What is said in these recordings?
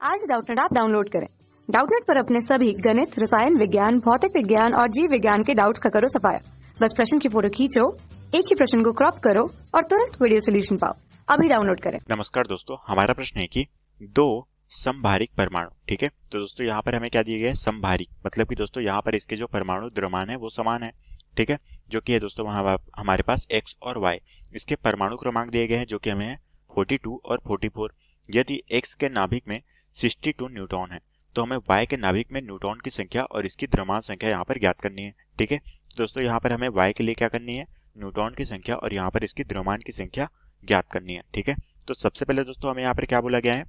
आज Doubtnut app download करें। Doubtnut पर अपने सभी गणित, रसायन विज्ञान, भौतिक विज्ञान और जीव विज्ञान के डाउट्स का करो सफाया। बस प्रश्न की फोटो खींचो, एक ही प्रश्न को क्रॉप करो और तुरंत वीडियो सोल्यूशन पाओ। अभी डाउनलोड करें। नमस्कार दोस्तों, हमारा प्रश्न है कि दो समभारिक परमाणु, ठीक है। तो दोस्तों यहाँ पर हमें क्या दिया गया है, समभारिक, मतलब कि दोस्तों यहाँ पर इसके जो परमाणु द्रव्यमान है वो समान है, ठीक है। जो कि है दोस्तों हमारे पास x और y, इसके परमाणु क्रमांक दिए गए हैं जो कि हमें 42 और 44। यदि x के नाभिक में 62 न्यूट्रॉन है तो हमें y के नाभिक में न्यूट्रॉन की संख्या और इसकी द्रव्यमान संख्या यहाँ पर ज्ञात करनी है, ठीक है। तो दोस्तों यहाँ पर हमें y के लिए क्या करनी है, न्यूट्रॉन की संख्या और यहाँ पर इसकी द्रव्यमान की संख्या ज्ञात करनी है, ठीक है। तो सबसे पहले दोस्तों हमें यहाँ पर क्या बोला गया है,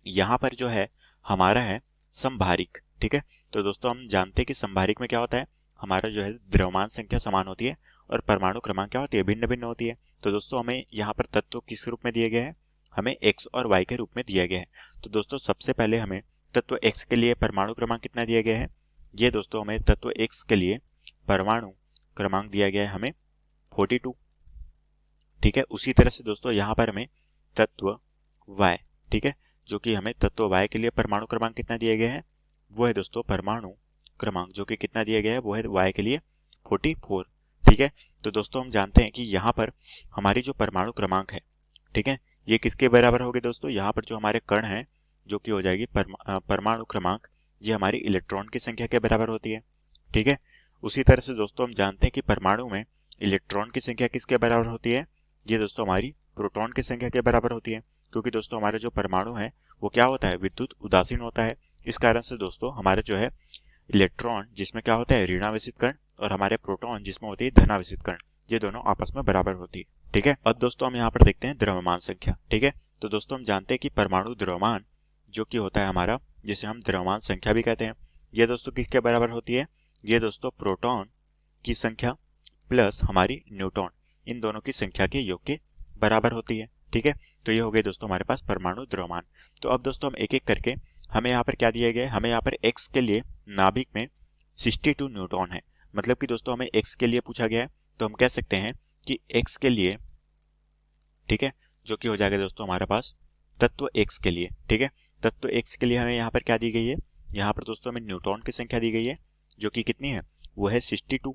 यहाँ पर जो है हमारा है समभारिक, ठीक है। तो दोस्तों हम जानते हैं कि समभारिक में क्या होता है, हमारा जो है द्रव्यमान संख्या समान होती है और परमाणु क्रमांक क्या होती है, भिन्न भिन्न होती है। तो दोस्तों हमें यहाँ पर तत्व किस रूप में दिए गए हैं, हमें x और y के रूप में दिया गया है। तो दोस्तों सबसे पहले हमें तत्व x के लिए परमाणु क्रमांक कितना दिया गया है, ये दोस्तों हमें तत्व x के लिए परमाणु क्रमांक दिया गया है हमें 42, ठीक है। उसी तरह से दोस्तों यहाँ पर हमें तत्व y, ठीक है, जो कि हमें तत्व y के लिए परमाणु क्रमांक कितना दिया गया है, वो है दोस्तों परमाणु क्रमांक जो कि कितना दिया गया है, वो है y के लिए 44, ठीक है। तो दोस्तों हम जानते हैं कि यहाँ पर हमारी जो परमाणु क्रमांक है, ठीक है, ये किसके बराबर होगी दोस्तों, यहाँ पर जो हमारे कण है जो कि हो जाएगी परमाणु क्रमांक, ये हमारी इलेक्ट्रॉन की संख्या के बराबर होती है, ठीक है। उसी तरह से दोस्तों हम जानते हैं कि परमाणु में इलेक्ट्रॉन की संख्या किसके बराबर होती है, ये दोस्तों हमारी प्रोटॉन की संख्या के बराबर होती है, क्योंकि दोस्तों हमारा जो परमाणु है वो क्या होता है, विद्युत उदासीन होता है। इस कारण से दोस्तों हमारे जो है इलेक्ट्रॉन जिसमें क्या होता है ऋणावेशित कण और हमारे प्रोटॉन जिसमें होती है धनावेशित कण, ये दोनों आपस में बराबर होती है, ठीक है। अब दोस्तों हम यहाँ पर देखते हैं द्रव्यमान संख्या, ठीक है। तो दोस्तों हम जानते हैं कि परमाणु द्रव्यमान जो कि होता है हमारा, जिसे हम द्रव्यमान संख्या भी कहते हैं, ये दोस्तों किसके बराबर होती है, ये दोस्तों प्रोटॉन की संख्या प्लस हमारी न्यूट्रॉन, इन दोनों की संख्या के योग के बराबर होती है, ठीक है। तो ये हो गए दोस्तों हमारे पास परमाणु द्रव्यमान। तो अब दोस्तों हम एक एक करके, हमें यहाँ पर क्या दिया गया है, हमें यहाँ पर x के लिए नाभिक में 62 न्यूट्रॉन है, मतलब कि दोस्तों हमें x के लिए पूछा गया है, तो हम कह सकते हैं कि x के लिए, ठीक है, जो कि हो जाएगा दोस्तों हमारे पास तत्व x के लिए, ठीक है। तत्व x के लिए हमें यहाँ पर क्या दी गई है, यहाँ पर दोस्तों हमें न्यूट्रॉन की संख्या दी गई है जो कि कितनी है, वो है 62,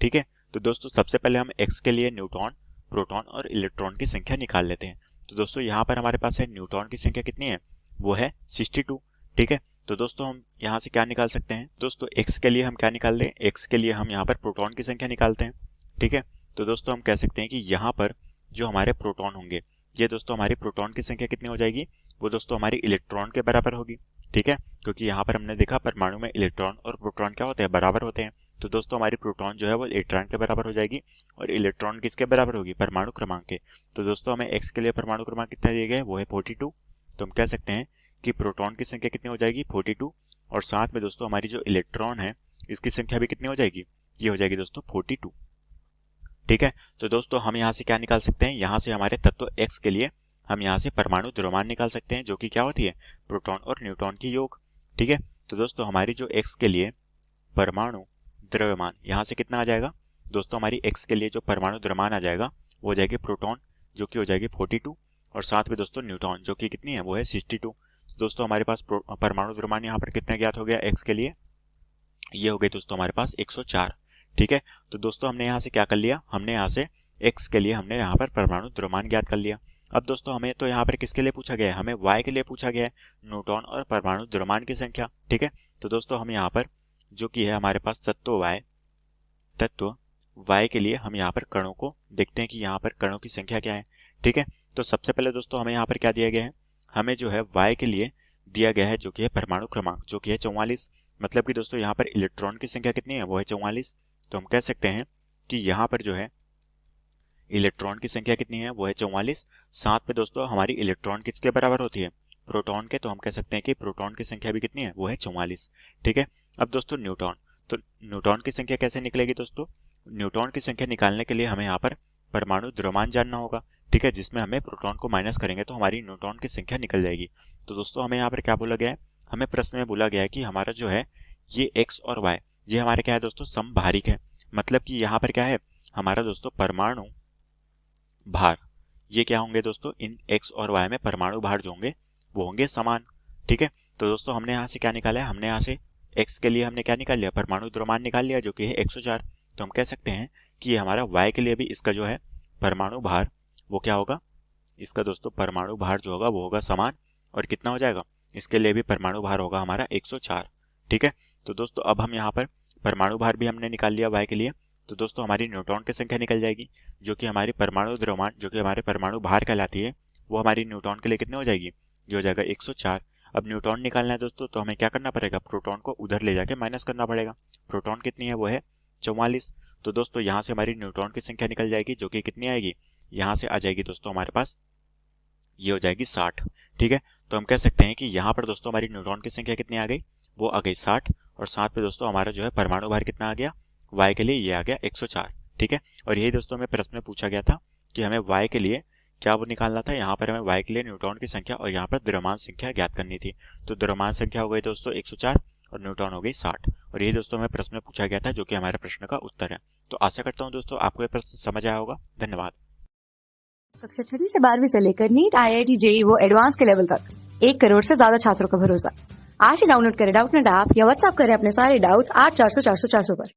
ठीक है। तो दोस्तों सबसे पहले हम x के लिए न्यूट्रॉन, प्रोटॉन और इलेक्ट्रॉन की संख्या निकाल लेते हैं। तो दोस्तों यहाँ पर हमारे पास है न्यूट्रॉन की संख्या कितनी है, वो है 62, ठीक है। तो दोस्तों हम यहाँ से क्या निकाल सकते हैं, दोस्तों x के लिए हम क्या निकाल दें, x के लिए हम यहाँ पर प्रोटॉन की संख्या निकालते हैं, ठीक है। तो दोस्तों हम कह सकते हैं कि यहाँ पर जो हमारे प्रोटॉन होंगे, ये दोस्तों हमारी प्रोटॉन की संख्या कितनी हो जाएगी, वो दोस्तों हमारी इलेक्ट्रॉन के बराबर होगी, ठीक है। क्योंकि यहाँ पर हमने देखा परमाणु में इलेक्ट्रॉन और प्रोटॉन क्या होते हैं, बराबर होते हैं। तो दोस्तों हमारी प्रोटॉन जो है वो इलेक्ट्रॉन के बराबर हो जाएगी और इलेक्ट्रॉन किसके बराबर होगी, परमाणु क्रमांक के। तो दोस्तों हमें x के लिए परमाणु क्रमांक कितना दिए गए, वो है 42। तो हम कह सकते हैं कि प्रोटॉन की संख्या कितनी हो जाएगी, 42, और साथ में दोस्तों हमारी जो इलेक्ट्रॉन है इसकी संख्या भी कितनी हो जाएगी, ये हो जाएगी दोस्तों 42, ठीक है। तो दोस्तों हम यहाँ से क्या निकाल सकते हैं, यहाँ से हमारे तत्व x के लिए हम यहाँ से परमाणु द्रव्यमान निकाल सकते हैं जो कि क्या होती है, प्रोटॉन और न्यूट्रॉन की योग, ठीक है। तो दोस्तों हमारी जो x के लिए परमाणु द्रव्यमान यहाँ से कितना आ जाएगा, दोस्तों हमारी x के लिए जो परमाणु द्रव्यमान आ जाएगा वो हो जाएगी प्रोटॉन जो कि हो जाएगी 42, और साथ में दोस्तों न्यूट्रॉन जो कि कितनी है, वो है 62। दोस्तों हमारे पास परमाणु द्रव्यमान यहाँ पर कितना ज्ञात हो गया x के लिए, ये हो गई दोस्तों हमारे पास 104, ठीक है। तो दोस्तों हमने यहाँ से क्या कर लिया, हमने यहाँ से x के लिए हमने यहाँ पर परमाणु द्रव्यमान ज्ञात कर लिया। अब दोस्तों हमें तो यहाँ पर किसके लिए पूछा गया है, हमें y के लिए पूछा गया है, न्यूट्रॉन और परमाणु द्रव्यमान की संख्या, ठीक है। तो दोस्तों हम यहाँ पर जो कि है हमारे पास तत्व y के लिए हम यहाँ पर कणों को देखते हैं कि यहाँ पर कणों की संख्या क्या है, ठीक है। तो सबसे पहले दोस्तों हमें यहाँ पर क्या दिया गया है, हमें जो है y के लिए दिया गया है जो कि है परमाणु क्रमांक जो कि है 44, मतलब कि दोस्तों यहाँ पर इलेक्ट्रॉन की संख्या कितनी है, वो है 44। तो हम कह सकते हैं कि यहाँ पर जो है इलेक्ट्रॉन की संख्या कितनी है, वो है 44, साथ में दोस्तों हमारी इलेक्ट्रॉन किसके बराबर होती है, प्रोटॉन के। तो हम कह सकते हैं कि प्रोटॉन की संख्या भी कितनी है, वो है 44, ठीक है। अब दोस्तों न्यूट्रॉन, तो न्यूट्रॉन की संख्या कैसे निकलेगी दोस्तों, न्यूट्रॉन की संख्या निकालने के लिए हमें यहाँ पर परमाणु द्रव्यमान जानना होगा, ठीक है, जिसमें हमें प्रोटॉन को माइनस करेंगे तो हमारी न्यूट्रॉन की संख्या निकल जाएगी। तो दोस्तों हमें यहाँ पर क्या बोला गया है, हमें प्रश्न में बोला गया है कि हमारा जो है ये x और y, ये हमारे क्या है दोस्तों, समभारिक है, मतलब कि यहाँ पर क्या है हमारा दोस्तों परमाणु भार, ये क्या होंगे दोस्तों, इन x और y में परमाणु भार जो होंगे वो होंगे समान, ठीक है। तो दोस्तों हमने यहाँ से क्या निकाला है, हमने यहाँ से x के लिए हमने क्या निकाल लिया, परमाणु द्रव्यमान निकाल लिया जो कि है 104। तो हम कह सकते हैं कि ये हमारा y के लिए भी इसका जो है परमाणु भार वो क्या होगा, इसका दोस्तों परमाणु भार जो होगा वो होगा समान, और कितना हो जाएगा, इसके लिए भी परमाणु भार होगा हमारा 104। ठीक है। तो दोस्तों अब हम यहाँ पर परमाणु भार भी हमने निकाल लिया y के लिए, तो दोस्तों हमारी न्यूट्रॉन की संख्या निकल जाएगी जो कि हमारी परमाणु द्रव्यमान जो कि हमारे परमाणु भार कहलाती है, वो हमारी न्यूट्रॉन के लिए कितने हो जाएगी, जो हो जाएगा 104। अब न्यूट्रॉन निकालना है दोस्तों, तो हमें क्या करना पड़ेगा, प्रोटॉन को उधर ले जाके माइनस करना पड़ेगा। प्रोटॉन कितनी है, वो है 44। तो दोस्तों यहाँ से हमारी न्यूट्रॉन की संख्या निकल जाएगी जो कि कितनी आएगी, यहाँ से आ जाएगी दोस्तों हमारे पास, ये हो जाएगी 60। ठीक है। तो हम कह सकते हैं कि यहाँ पर दोस्तों हमारी न्यूट्रॉन की संख्या कितनी आ गई, वो आ गई 60, और साथ पे दोस्तों हमारा जो है परमाणु भार कितना आ गया, y के लिए ये आ गया 104। ठीक है। और यही दोस्तों हमें प्रश्न में पूछा गया था कि हमें y के लिए क्या वो निकालना था, यहाँ पर हमें y के लिए न्यूट्रॉन की संख्या और यहाँ पर द्रव्यमान संख्या ज्ञात करनी थी। तो द्रव्यमान संख्या हो गई दोस्तों 104 और न्यूट्रॉन हो गई 60, और यही दोस्तों हमें प्रश्न में पूछा गया था जो कि हमारे प्रश्न का उत्तर है। तो आशा करता हूँ दोस्तों आपको ये प्रश्न समझ आया होगा। धन्यवाद। कक्षा 6 से 12वीं से लेकर नीट, IIT, JEE वो एडवांस के लेवल तक 1 करोड़ से ज्यादा छात्रों का भरोसा। आज ही डाउनलोड करें डाउटनेट ऐप या व्हाट्सएप करें अपने सारे डाउट्स 8400 400 400 पर।